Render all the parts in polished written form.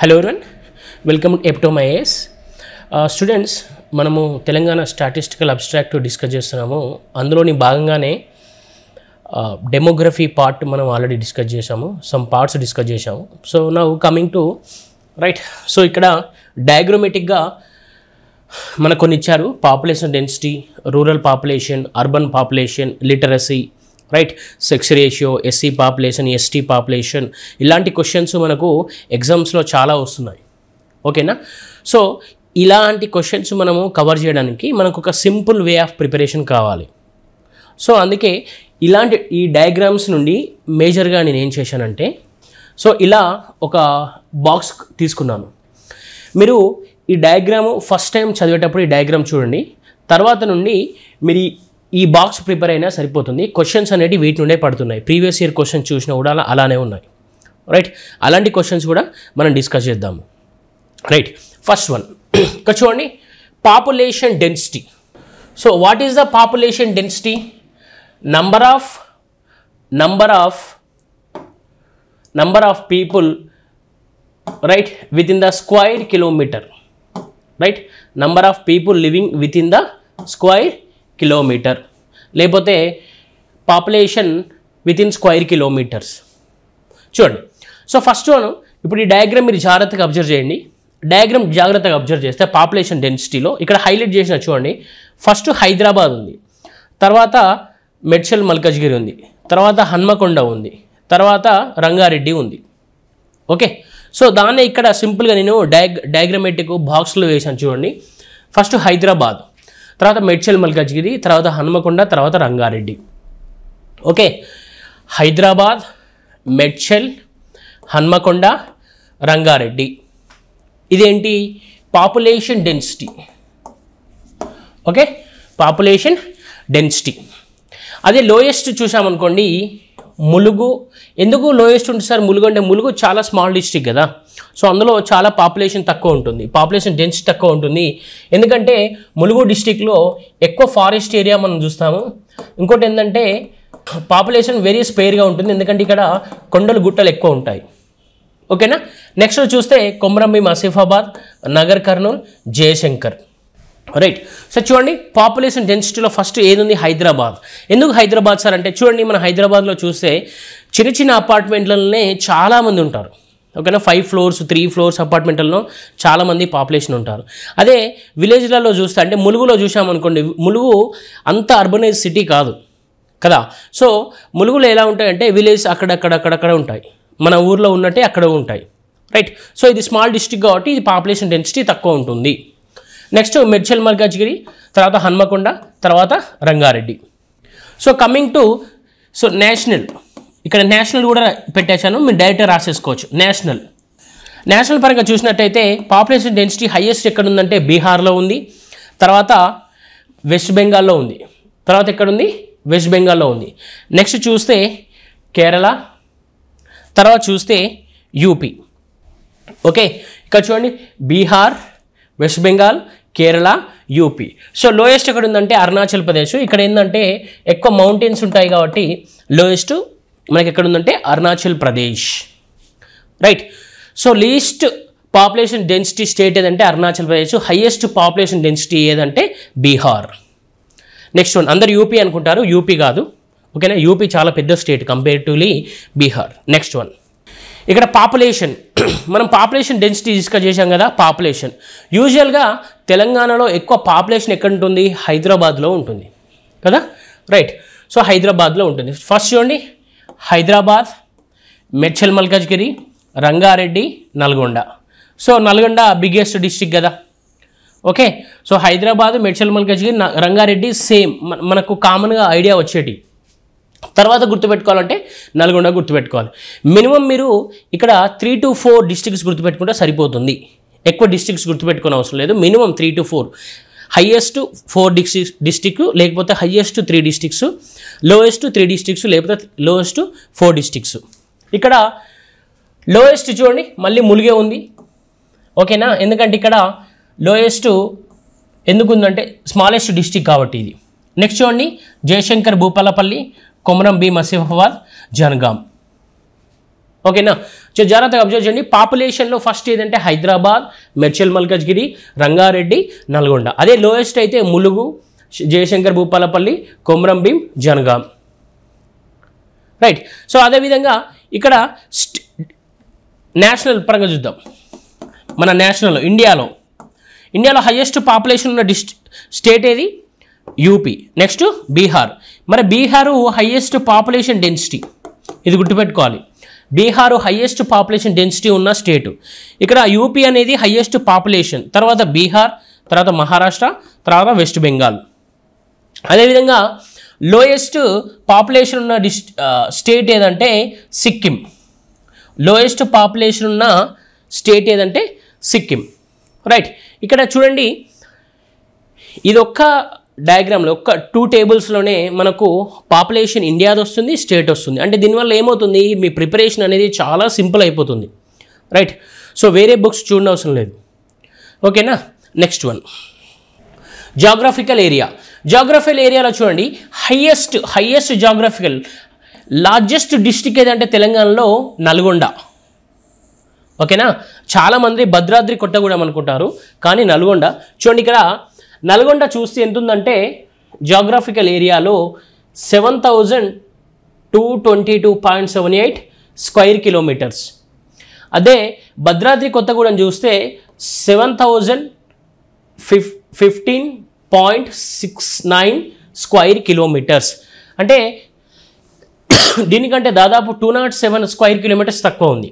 Hello everyone, welcome ఎప్టోమ్ IAS. Students, మనము Telangana statistical abstract discuss చేస్తున్నాము. అందులోని భాగంగానే డెమోగ్రఫీ పార్ట్ మనం ఆల్రెడీ డిస్కస్ చేసాము, సమ్ పార్ట్స్ డిస్కస్ చేసాము. So now coming to right. సో ఇక్కడ డయాగ్రమెటిక్గా మనకు కొన్ని ఇచ్చారు: population density, rural population, urban population, literacy, right, sex ratio, SC population, ST population. ఇలాంటి క్వశ్చన్స్ మనకు ఎగ్జామ్స్లో చాలా వస్తున్నాయి. ఓకేనా? సో ఇలాంటి క్వశ్చన్స్ మనము కవర్ చేయడానికి మనకు ఒక సింపుల్ వే ఆఫ్ ప్రిపరేషన్ కావాలి. సో అందుకే ఈ డయాగ్రామ్స్ నుండి మేజర్గా నేను ఏం చేశానంటే, సో ఇలా ఒక బాక్స్ తీసుకున్నాను. మీరు ఈ డయాగ్రాము ఫస్ట్ టైం చదివేటప్పుడు ఈ డయాగ్రామ్ చూడండి. తర్వాత నుండి మీరు ఈ బాక్స్ ప్రిపేర్ అయినా సరిపోతుంది. క్వశ్చన్స్ అనేవి వీటి నుండే పడుతున్నాయి. ప్రీవియస్ ఇయర్ క్వశ్చన్స్ చూసినా కూడా అలానే ఉన్నాయి. రైట్, అలాంటి క్వశ్చన్స్ కూడా మనం డిస్కస్ చేద్దాము. రైట్, ఫస్ట్ వన్ ఇక్కడ చూడండి, population density. So what is the population density? Number of people, right, within the square kilometre. Right, number of people living within the square kilometre, లేకపోతే population within square kilometres. చూడండి, so first one, ఇప్పుడు ఈ diagram మీరు జాగ్రత్తగా observe చేయండి. Diagram జాగ్రత్తగా observe చేస్తే population డెన్సిటీలో ఇక్కడ హైలైట్ చేసిన చూడండి, ఫస్ట్ హైదరాబాద్ ఉంది, తర్వాత మెడ్చల్ మల్కజ్గిరి ఉంది, తర్వాత హన్మకొండ ఉంది, తర్వాత రంగారెడ్డి ఉంది. ఓకే, సో దాన్నే ఇక్కడ సింపుల్గా నేను డయాగ్రమేటిక్ బాక్స్లో వేసాను చూడండి. ఫస్ట్ హైదరాబాద్, తర్వాత మెడ్చల్ మల్కజ్గిరి, తర్వాత హన్మకొండ, తర్వాత రంగారెడ్డి. ఓకే, హైదరాబాద్, మెడ్చల్, హన్మకొండ, రంగారెడ్డి. ఇదేంటి? Population density. Okay, population density. అదే లోయెస్ట్ చూసామనుకోండి, ములుగు. ఎందుకు లోయెస్ట్ ఉంటుంది సార్ ములుగు అంటే? ములుగు చాలా స్మాల్ డిస్ట్రిక్ట్ కదా, సో అందులో చాలా పాపులేషన్ తక్కువ ఉంటుంది, పాపులేషన్ డెన్సిటీ తక్కువ ఉంటుంది. ఎందుకంటే ములుగు డిస్ట్రిక్ట్లో ఎక్కువ ఫారెస్ట్ ఏరియా మనం చూస్తాము. ఇంకోటి ఏంటంటే పాపులేషన్ వెరీ స్పేర్గా ఉంటుంది, ఎందుకంటే ఇక్కడ కొండలు గుట్టలు ఎక్కువ ఉంటాయి. ఓకేనా? నెక్స్ట్ చూస్తే కొమరంభీం, ఆసిఫాబాద్, నగర్ కర్నూల్, జయశంకర్. రైట్, సో చూడండి, పాపులేషన్ డెన్సిటీలో ఫస్ట్ ఏది ఉంది? హైదరాబాద్. ఎందుకు హైదరాబాద్ సార్ అంటే, చూడండి మన హైదరాబాద్లో చూస్తే చిన్న చిన్న అపార్ట్మెంట్లలోనే చాలామంది ఉంటారు. ఓకేనా? 5 floors 3 floors అపార్ట్మెంట్లలో చాలామంది పాపులేషన్ ఉంటారు. అదే విలేజ్లలో చూస్తే, అంటే ములుగులో చూసామనుకోండి, ములుగు అంత అర్బనైజ్ సిటీ కాదు కదా. సో ములుగులో ఎలా ఉంటాయంటే విలేజ్ అక్కడక్కడ ఉంటాయి, మన ఊర్లో ఉన్నట్టే అక్కడ ఉంటాయి. రైట్, సో ఇది స్మాల్ డిస్ట్రిక్ట్ కాబట్టి ఇది పాపులేషన్ డెన్సిటీ తక్కువ ఉంటుంది. నెక్స్ట్ మెడ్చల్ మల్కాజ్గిరి, తర్వాత హన్మకొండ, తర్వాత Rangareddy. So coming to national, ఇక్కడ నేషనల్ కూడా పెట్టేశాను, మీరు డైరెక్ట్గా రాసేసుకోవచ్చు. నేషనల్ పరంగా చూసినట్టయితే పాపులేషన్ డెన్సిటీ హైయెస్ట్ ఎక్కడ ఉందంటే బీహార్లో ఉంది, తర్వాత వెస్ట్ బెంగాల్లో ఉంది, తర్వాత ఎక్కడుంది? వెస్ట్ బెంగాల్లో ఉంది. నెక్స్ట్ చూస్తే కేరళ, తర్వాత చూస్తే యూపీ. ఓకే, ఇక్కడ చూడండి, Bihar, west Bengal, Kerala, UP. So lowest ఎక్కడ ఉందంటే అరుణాచల్ ప్రదేశ్. ఇక్కడ ఏంటంటే ఎక్కువ మౌంటైన్స్ ఉంటాయి కాబట్టి లోయెస్ట్ మనకి ఎక్కడ ఉందంటే Arunachal Pradesh. Right, so least population density state ఏదంటే Arunachal Pradesh, highest population density ఏదంటే బీహార్. నెక్స్ట్ వన్, అందరు యూపీ అనుకుంటారు, యూపీ కాదు. ఓకేనా? యూపీ చాలా పెద్ద state comparatively Bihar. Next one, ఇక్కడ పాపులేషన్, మనం పాపులేషన్ డెన్సిటీ డిస్కస్ చేసాం కదా. పాపులేషన్ యూజువల్గా తెలంగాణలో ఎక్కువ పాపులేషన్ ఎక్కడ ఉంటుంది? హైదరాబాద్లో ఉంటుంది కదా. రైట్, సో హైదరాబాద్లో ఉంటుంది. ఫస్ట్ చూడండి, Hyderabad, Medchal Malkajgiri, Rangareddy, Nalgonda. So Nalgonda biggest district కదా. Okay, so Hyderabad, Medchal Malkajgiri, Rangareddy same మనకు కామన్గా ఐడియా వచ్చేటి. తర్వాత గుర్తుపెట్టుకోవాలంటే నల్గొండ గుర్తుపెట్టుకోవాలి. మినిమం మీరు ఇక్కడ 3 to 4 డిస్ట్రిక్ట్స్ గుర్తుపెట్టుకుంటే సరిపోతుంది. ఎక్కువ డిస్ట్రిక్ట్స్ గుర్తుపెట్టుకునే అవసరం లేదు. మినిమం 3 to 4, హైయెస్ట్ 4 డిస్ట్రిక్ట్, లేకపోతే హైయెస్ట్ 3 districts, లోయెస్ట్ 3 districts, లేకపోతే లోయెస్ట్ 4 districts. ఇక్కడ లోయెస్ట్ చూడండి, మళ్ళీ ములుగే ఉంది. ఓకేనా? ఎందుకంటే ఇక్కడ లోయెస్ట్ ఎందుకు ఉందంటే స్మాలెస్ట్ డిస్ట్రిక్ట్ కాబట్టి ఇది. నెక్స్ట్ చూడండి, జయశంకర్, భూపాలపల్లి, కొమరంభీం, ఆసిఫాబాద్, జనగాం. ఓకేనా. సో జాగ్రత్తగా అబ్జర్వ్ చేయండి. పాపులేషన్లో ఫస్ట్ ఏదంటే హైదరాబాద్, మేడ్చల్ మల్కాజ్గిరి, రంగారెడ్డి, నల్గొండ. అదే లోయెస్ట్ అయితే ములుగు, జయశంకర్ భూపాలపల్లి, కొమ్రంభీం, జనగాం. రైట్. సో అదేవిధంగా ఇక్కడ నేషనల్ పరంగా చూద్దాం. మన నేషనల్ ఇండియాలో హైయెస్ట్ పాపులేషన్ ఉన్న స్టేట్ ఏది? యూపీ. నెక్స్ట్ బీహార్. మరి బీహారు హైయెస్ట్ పాపులేషన్ డెన్సిటీ, ఇది గుర్తుపెట్టుకోవాలి. బీహారు హైయెస్ట్ పాపులేషన్ డెన్సిటీ ఉన్న స్టేటు. ఇక్కడ యూపీ అనేది హైయెస్ట్ పాపులేషన్, తర్వాత బీహార్, తర్వాత మహారాష్ట్ర, తర్వాత వెస్ట్ బెంగాల్. అదేవిధంగా లోయెస్ట్ పాపులేషన్ ఉన్న స్టేట్ ఏదంటే సిక్కిం. లోయెస్ట్ పాపులేషన్ ఉన్న స్టేట్ ఏదంటే సిక్కిం. రైట్. ఇక్కడ చూడండి, ఇది ఒక్క డయాగ్రామ్లో ఒక్క 2 టేబుల్స్లోనే మనకు పాపులేషన్ ఇండియాది వస్తుంది, స్టేట్ వస్తుంది. అంటే దీనివల్ల ఏమవుతుంది, మీ ప్రిపరేషన్ అనేది చాలా సింపుల్ అయిపోతుంది. రైట్. సో వేరే బుక్స్ చూడడం అవసరం లేదు. ఓకేనా. Next one geographical area. Geographical ఏరియాలో చూడండి, హైయెస్ట్ జాగ్రఫికల్ లార్జెస్ట్ డిస్ట్రిక్ట్ ఏదంటే తెలంగాణలో నల్గొండ. ఓకేనా. చాలామంది భద్రాద్రి కొత్తగూడెం అనుకుంటారు, కానీ నల్గొండ. చూడండి, ఇక్కడ నల్గొండ చూస్తే ఎంత ఉందంటే జాగ్రఫికల్ ఏరియాలో 7222.78 స్క్వేర్ కిలోమీటర్స్. అదే భద్రాద్రి కొత్తగూడెం చూస్తే 7015.69 స్క్వేర్ కిలోమీటర్స్. అంటే దీనికంటే దాదాపు 207 స్క్వేర్ కిలోమీటర్స్ తక్కువ ఉంది.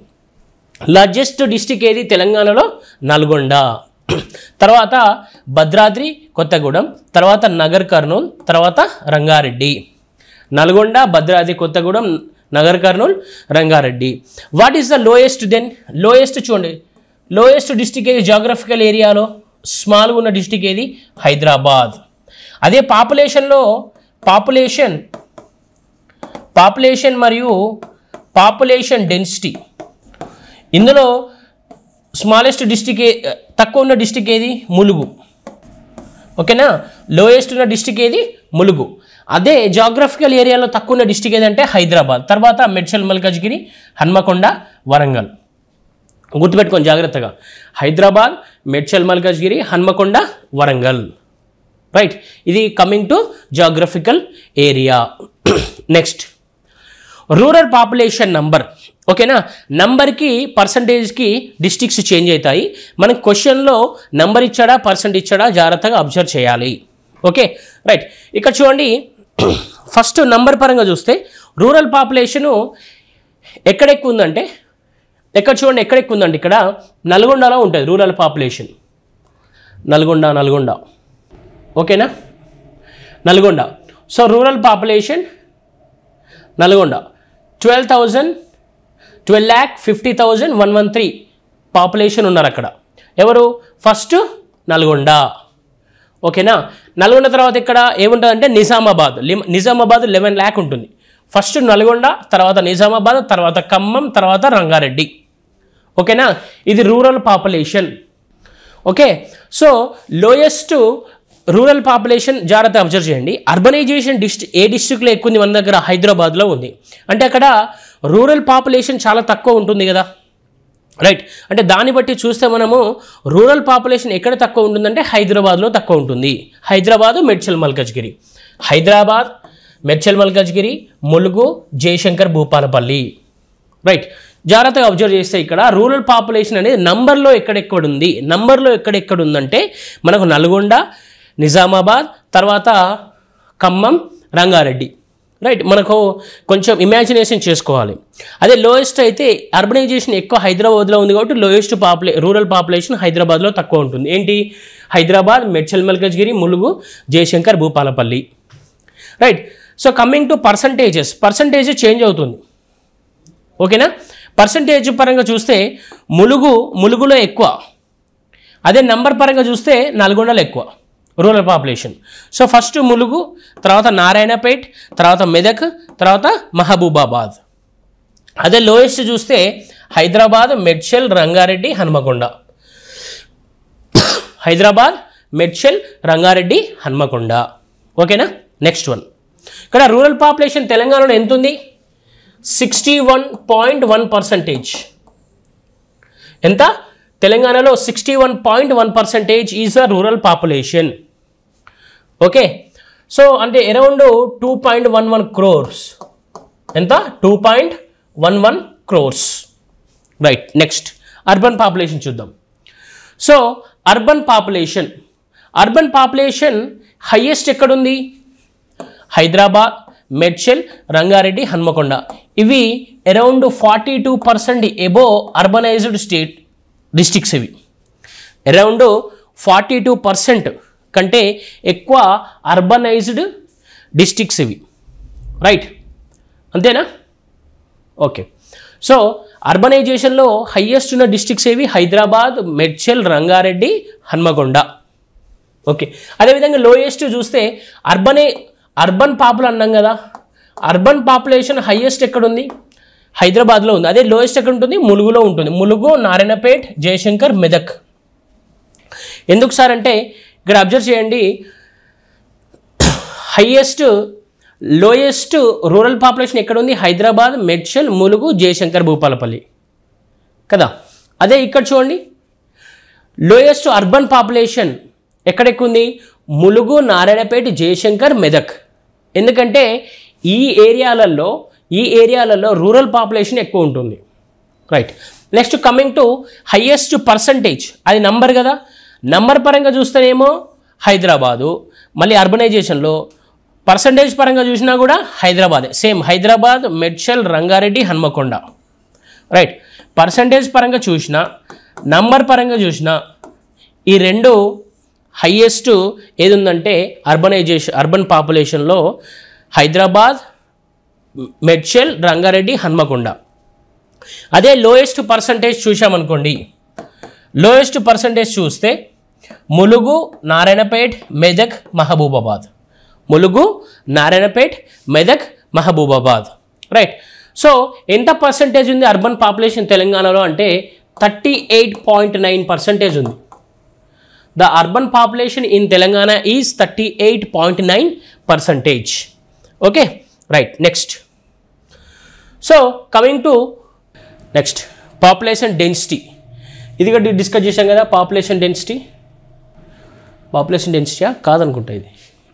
లార్జెస్ట్ డిస్ట్రిక్ట్ ఏది తెలంగాణలో? నల్గొండ. తర్వాత భద్రాద్రి కొత్తగూడెం, తర్వాత నగర్ కర్నూల్, తర్వాత Rangareddy. Nalgonda, Bhadradri Kothagudem, Nagarkurnool, Rangareddy. What is the lowest then? Lowest చూడండి, లోయెస్ట్ డిస్ట్రిక్ట్ ఏది జాగ్రఫికల్ ఏరియాలో? స్మాల్గా ఉన్న డిస్ట్రిక్ట్ ఏది? హైదరాబాద్. అదే పాపులేషన్ మరియు పాపులేషన్ డెన్సిటీ, ఇందులో స్మాలెస్ట్ డిస్ట్రిక్ట్ తక్కువ ఉన్న డిస్ట్రిక్ట్ ఏది? ములుగు. ఓకేనా. లోయెస్ట్ ఉన్న డిస్ట్రిక్ట్ ఏది? ములుగు. అదే జాగ్రఫికల్ ఏరియాలో తక్కువ ఉన్న డిస్ట్రిక్ట్ ఏదంటే హైదరాబాద్. తర్వాత మేడ్చల్ మల్కాజ్గిరి, హన్మకొండ, వరంగల్. గుర్తుపెట్టుకోండి జాగ్రత్తగా. హైదరాబాద్, మేడ్చల్ మల్కాజ్గిరి, హన్మకొండ, వరంగల్. రైట్. ఇది coming to geographical area. Next rural population number. ఓకేనా. నంబర్కి పర్సంటేజ్కి డిస్ట్రిక్ట్స్ చేంజ్ అవుతాయి. మనకి క్వశ్చన్లో నంబర్ ఇచ్చాడా, పర్సెంట్ ఇచ్చాడా, జాగ్రత్తగా అబ్జర్వ్ చేయాలి. ఓకే. రైట్. ఇక్కడ చూడండి, ఫస్ట్ నంబర్ పరంగా చూస్తే రూరల్ పాపులేషను ఎక్కడ ఎక్కువ ఉందంటే, చూడండి ఎక్కడ ఎక్కువ ఉందంటే ఇక్కడ నల్గొండలో ఉంటుంది రూరల్ పాపులేషన్. నల్గొండ. ఓకేనా. Nalgonda. So rural population Nalgonda 12,50,113 population ఉన్నారు అక్కడ. ఎవరు? ఫస్ట్ నల్గొండ. ఓకేనా. నల్గొండ తర్వాత ఇక్కడ ఏముంటుందంటే నిజామాబాద్ 11 lakh ఉంటుంది. ఫస్ట్ నల్గొండ, తర్వాత నిజామాబాద్, తర్వాత ఖమ్మం, తర్వాత రంగారెడ్డి. ఓకేనా. ఇది rural population. Okay. So lowest rural population జాగ్రత్త అబ్జర్వ్ చేయండి. అర్బనైజేషన్ ఏ డిస్ట్రిక్ట్లో ఎక్కువ ఉంది? మన దగ్గర హైదరాబాద్లో ఉంది. అంటే అక్కడ రూరల్ పాపులేషన్ చాలా తక్కువ ఉంటుంది కదా. రైట్. అంటే దాన్ని బట్టి చూస్తే మనము రూరల్ పాపులేషన్ ఎక్కడ తక్కువ ఉంటుందంటే హైదరాబాద్లో తక్కువ ఉంటుంది. హైదరాబాద్, మేడ్చల్ మల్కాజ్గిరి. హైదరాబాద్, మేడ్చల్ మల్కాజ్గిరి, ములుగు, జయశంకర్ భూపాలపల్లి. రైట్. జాగ్రత్తగా అబ్జర్వ్ చేస్తే ఇక్కడ రూరల్ పాపులేషన్ అనేది నంబర్లో ఎక్కడెక్కడ ఉందంటే మనకు నల్గొండ, నిజామాబాద్, తర్వాత ఖమ్మం, రంగారెడ్డి. రైట్. మనకు కొంచెం ఇమాజినేషన్ చేసుకోవాలి. అదే లోయెస్ట్ అయితే అర్బనైజేషన్ ఎక్కువ హైదరాబాద్లో ఉంది కాబట్టి లోయెస్ట్ రూరల్ పాపులేషన్ హైదరాబాద్లో తక్కువ ఉంటుంది. ఏంటి? Hyderabad, Medchal Malkajgiri, Mulugu, Jayashankar Bhupalpally. Right. So coming to percentage change అవుతుంది. ఓకేనా. పర్సంటేజ్ పరంగా చూస్తే ములుగులో ఎక్కువ, అదే నంబర్ పరంగా చూస్తే నల్గొండలో ఎక్కువ rural population. So first Mulugu, తర్వాత నారాయణపేట్, తర్వాత మెదక్, తర్వాత మహబూబాబాద్. అదే లోయెస్ట్ చూస్తే హైదరాబాద్, మేడ్చల్, రంగారెడ్డి, హన్మకొండ. హైదరాబాద్, మేడ్చల్, రంగారెడ్డి, హన్మకొండ. ఓకేనా. Next one. ఇక్కడ రూరల్ పాపులేషన్ తెలంగాణలో ఎంత ఉంది? 61.1%. ఎంత? తెలంగాణలో 61.1% is the rural population. Okay, so అంటే అరౌండ్ 2.11 crores. ఎంత? 2.11 crores. Right, next urban population చూద్దాం. సో అర్బన్ పాపులేషన్ హైయెస్ట్ ఎక్కడుంది? హైదరాబాద్, మేడ్చల్, రంగారెడ్డి, హన్మకొండ. ఇవి అరౌండ్ 42% ఎబో అర్బనైజ్డ్ డిస్ట్రిక్ట్స్. ఇవి అరౌండ్ 42% కంటే ఎక్కువ అర్బనైజ్డ్ డిస్ట్రిక్ట్స్ ఇవి. రైట్, అంతేనా? ఓకే, సో అర్బనైజేషన్లో హైయెస్ట్ ఉన్న డిస్ట్రిక్ట్స్ ఏవి? హైదరాబాద్, మేడ్చల్, రంగారెడ్డి, హన్మకొండ. ఓకే, అదేవిధంగా లోయెస్ట్ చూస్తే అర్బన్ పాపుల్ అన్నాం కదా, అర్బన్ పాపులేషన్ హైయెస్ట్ ఎక్కడుంది? హైదరాబాద్లో ఉంది. అదే లోయెస్ట్ ఎక్కడ ఉంటుంది? ములుగులో ఉంటుంది. ములుగు, నారాయణపేట్, జయశంకర్, మెదక్. ఎందుకు సార్ అంటే ఇక్కడ అబ్జర్వ్ చేయండి, లోయెస్ట్ రూరల్ పాపులేషన్ ఎక్కడ ఉంది? హైదరాబాద్, మేడ్చల్, ములుగు, జయశంకర్, భూపాలపల్లి కదా. అదే ఇక్కడ చూడండి, లోయెస్ట్ అర్బన్ పాపులేషన్ ఎక్కడెక్కుంది? ములుగు, నారాయణపేట, జయశంకర్, మెదక్. ఎందుకంటే ఈ ఏరియాలలో రూరల్ పాపులేషన్ ఎక్కువ ఉంటుంది. Right, next coming to highest percentage, అది నంబర్ కదా. నంబర్ పరంగా చూస్తేనేమో హైదరాబాదు, మళ్ళీ అర్బనైజేషన్లో పర్సంటేజ్ పరంగా చూసినా కూడా హైదరాబాదే. Same Hyderabad, Medchal, Rangareddy, Hanamkonda. Right, percentage పరంగా చూసినా, నంబర్ పరంగా చూసినా ఈ రెండు హైయెస్ట్ ఏది ఉందంటే అర్బన్ పాపులేషన్లో హైదరాబాద్, మేడ్చల్, రంగారెడ్డి, హన్మకొండ. అదే లోయెస్ట్ పర్సంటేజ్ చూసామనుకోండి, లోయెస్ట్ పర్సంటేజ్ చూస్తే ములుగు, నారాయణపేట్, మెదక్, మహబూబాబాద్. ములుగు, నారాయణపేట్, మెదక్, మహబూబాబాద్. రైట్, సో ఎంత పర్సంటేజ్ ఉంది అర్బన్ పాపులేషన్ తెలంగాణలో అంటే 38.9% ఉంది. The urban population in Telangana is 38.9%. Okay, right, next. So coming to next population density. ఇది కూడా డిస్కస్ చేశాం కదా. పాపులేషన్ డెన్సిటీ కాదనుకుంటా ఇది.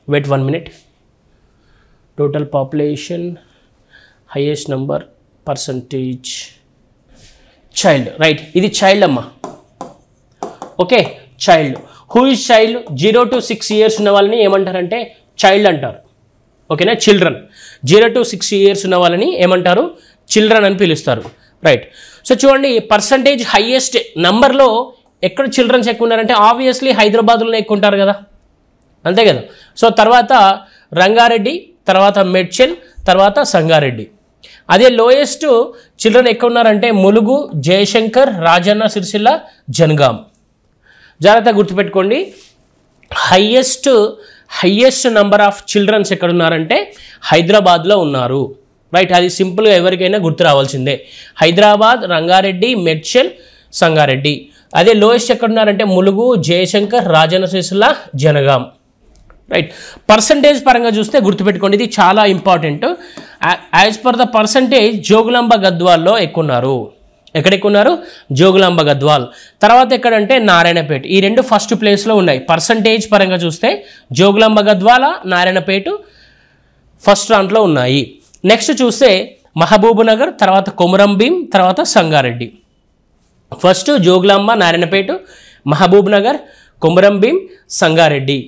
Wait 1 minute. Total population, highest number, percentage, child. Right, ఇది చైల్డ్ అమ్మా. Okay, child. Who is child? 0 to 6 years ఉన్న వాళ్ళని ఏమంటారంటే చైల్డ్ అంటారు. ఓకేనా, చిల్డ్రన్. 0 to 6 years ఉన్న వాళ్ళని ఏమంటారు? చిల్డ్రన్ అని పిలుస్తారు. రైట్, సో చూడండి, పర్సంటేజ్ హైయెస్ట్ నంబర్లో ఎక్కడ చిల్డ్రన్స్ ఎక్కువ ఉన్నారంటే ఆబ్వియస్లీ హైదరాబాద్లోనే ఎక్కువ ఉంటారు కదా, అంతే కదా. సో తర్వాత రంగారెడ్డి, తర్వాత మేడ్చల్, తర్వాత సంగారెడ్డి. అదే లోయెస్ట్ చిల్డ్రన్ ఎక్కువ ఉన్నారంటే ములుగు, జయశంకర్, రాజన్న సిరిసిల్ల, జనగాం. జాగ్రత్తగా గుర్తుపెట్టుకోండి, హైయెస్ట్ నంబర్ ఆఫ్ చిల్డ్రన్స్ ఎక్కడ ఉన్నారంటే హైదరాబాద్లో ఉన్నారు. రైట్, అది సింపుల్గా ఎవరికైనా గుర్తు రావాల్సిందే. హైదరాబాద్, రంగారెడ్డి, మేడ్చల్, సంగారెడ్డి. అదే లోయెస్ట్ ఎక్కడ ఉన్నారంటే ములుగు, జయశంకర్, రాజన్న సిరిసిల్ల, జనగాం. రైట్, పర్సంటేజ్ పరంగా చూస్తే గుర్తుపెట్టుకోండి, ఇది చాలా important. As per the percentage Jogulamba గద్వాల్లో ఎక్కువ ఉన్నారు. ఎక్కడ ఎక్కువ ఉన్నారు? జోగులాంబ గద్వాల్. తర్వాత ఎక్కడంటే నారాయణపేట. ఈ రెండు ఫస్ట్ ప్లేస్లో ఉన్నాయి. పర్సంటేజ్ పరంగా చూస్తే జోగులాంబ గద్వాల, నారాయణపేట ఫస్ట్ దాంట్లో ఉన్నాయి. నెక్స్ట్ చూస్తే మహబూబ్ నగర్, తర్వాత కొమురం భీం, తర్వాత Sangareddy. First Jogulamba, Narayanpet, Mahabubnagar, Komuram Bheem, Sangareddy.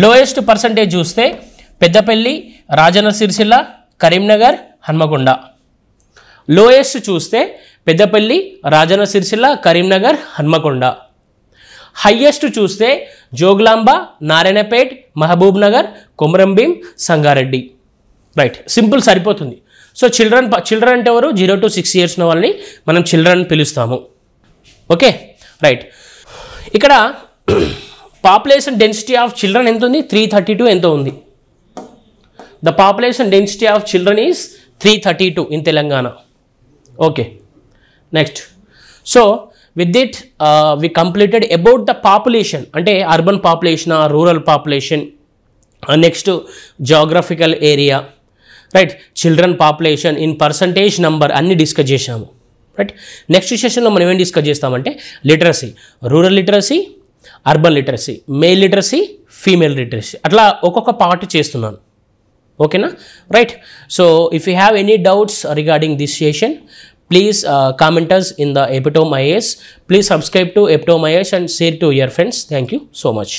Lowest percentage చూస్తే పెద్దపల్లి, రాజన్న సిరిసిల్ల, కరీంనగర్, హన్మకొండ. లోయెస్ట్ చూస్తే పెద్దపల్లి, రాజన్న సిరిసిల్ల, కరీంనగర్, హన్మకొండ. హైయెస్ట్ చూస్తే Jogulamba, Narayanpet, Mahabubnagar, Komuram Bheem, Sangareddy. Right, simple, సరిపోతుంది. సో చిల్డ్రన్ అంటే ఎవరు? 0 to 6 years ఉన్న వాళ్ళని మనం చిల్డ్రన్ పిలుస్తాము. Okay, right. ఇక్కడ పాపులేషన్ డెన్సిటీ ఆఫ్ చిల్డ్రన్ ఎంత ఉంది? 332 ఎంతో ఉంది. The population density of children is 332 in Telangana. Okay, next. So with it we completed about the population, అంటే urban population, rural population, next geographical area, right, children population in percentage number అన్ని discuss చేసాము. Right, next సెషన్లో మనం ఏం discuss చేస్తామంటే literacy, rural literacy, urban literacy, male literacy, female literacy, అట్లా ఒక్కొక్క part చేస్తున్నాను. ఓకేనా? Right. So if you have any doubts regarding this session, please comment us in the Epitome IAS. Please subscribe to Epitome IAS and share to your friends. Thank you so much.